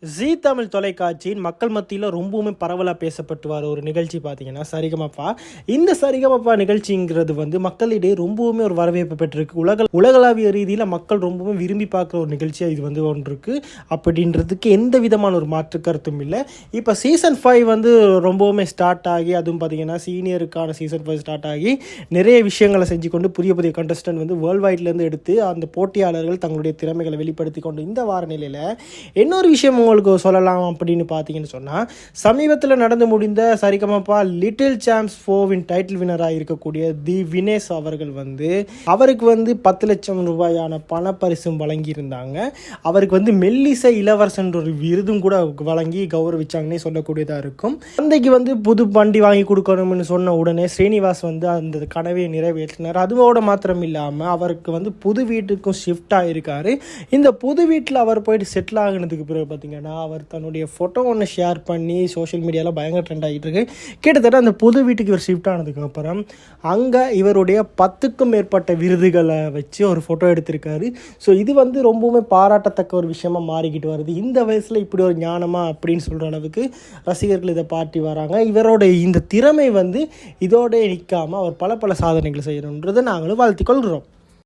ஜீ தமிழ் தொலைக்காட்சியின் மக்கள் மத்தியில் ரொம்பவுமே பரவலாக பேசப்பட்டு வர ஒரு நிகழ்ச்சி பார்த்தீங்கன்னா சரிகமப்பா. இந்த சரிகமப்பா நிகழ்ச்சிங்கிறது மக்களிடையே ரொம்பவுமே ஒரு வரவேற்பு பெற்றிருக்கு. உலகளாவிய ரீதியில் மக்கள் ரொம்பவுமே விரும்பி பார்க்குற ஒரு நிகழ்ச்சியாக இது ஒன்று இருக்குது. அப்படின்றதுக்கு எந்த விதமான ஒரு மாற்று கருத்தும் இல்லை. இப்போ சீசன் 5 ரொம்பவுமே ஸ்டார்ட் ஆகி, அதுவும் பார்த்தீங்கன்னா சீனியருக்கான சீசன் 5 ஸ்டார்ட் ஆகி நிறைய விஷயங்களை செஞ்சு கொண்டு புதிய புதிய கண்டஸ்டன்ட் வேர்ல்டு வைட்லேருந்து எடுத்து அந்த போட்டியாளர்கள் தங்களுடைய திறமைகளை வெளிப்படுத்தி கொண்டு இந்த வார நிலையில் இன்னொரு விஷயம் உங்களுக்கு சொல்லலாம் அப்படின்னு பார்த்தீங்கன்னு சொன்னால், சமீபத்தில் நடந்து முடிந்த சரிகமப்பா லிட்டில் சாம்ப்ஸ் 4 டைட்டில் வினராக இருக்கக்கூடிய தி வினேஷ் அவர்கள் அவருக்கு 10 லட்சம் ரூபாயான பணப்பரிசும் வழங்கியிருந்தாங்க. அவருக்கு மெல்லிசை இளவரசன் ஒரு விருதும் கூட வழங்கி கௌரவிச்சாங்கன்னே சொல்லக்கூடியதாக இருக்கும். தந்தைக்கு புது வண்டி வாங்கி கொடுக்கணும்னு சொன்ன உடனே ஸ்ரீனிவாஸ் அந்த கனவை நிறைவேற்றினார். அதுவோட மாத்திரம் இல்லாமல் அவருக்கு புது வீட்டுக்கும் ஷிஃப்ட் ஆகியிருக்காரு. இந்த புது வீட்டில் அவர் போயிட்டு செட்டில் ஆகினதுக்கு பிறகு பார்த்தீங்கன்னா அவர் தன்னுடைய ஃபோட்டோ ஒன்று ஷேர் பண்ணி சோஷியல் மீடியாவில் பயங்கர ட்ரெண்ட் ஆகிட்டு இருக்கு. கிட்டத்தட்ட அந்த புது வீட்டுக்கு இவர் ஷிஃப்ட் ஆனதுக்கப்புறம் அங்கே இவருடைய 10க்கும் மேற்பட்ட விருதுகளை வச்சு ஒரு ஃபோட்டோ எடுத்திருக்காரு. ஸோ இது ரொம்பவுமே பாராட்டத்தக்க ஒரு விஷயமா மாறிக்கிட்டு வருது. இந்த வயசில் இப்படி ஒரு ஞானமா அப்படின்னு சொல்கிற அளவுக்கு ரசிகர்கள் இதை பாட்டி வராங்க. இவரோட இந்த திறமை இதோட நிற்காமல் அவர் பல சாதனைகள் செய்யணுன்றதை நாங்களும் வாழ்த்திக் கொள்கிறோம்.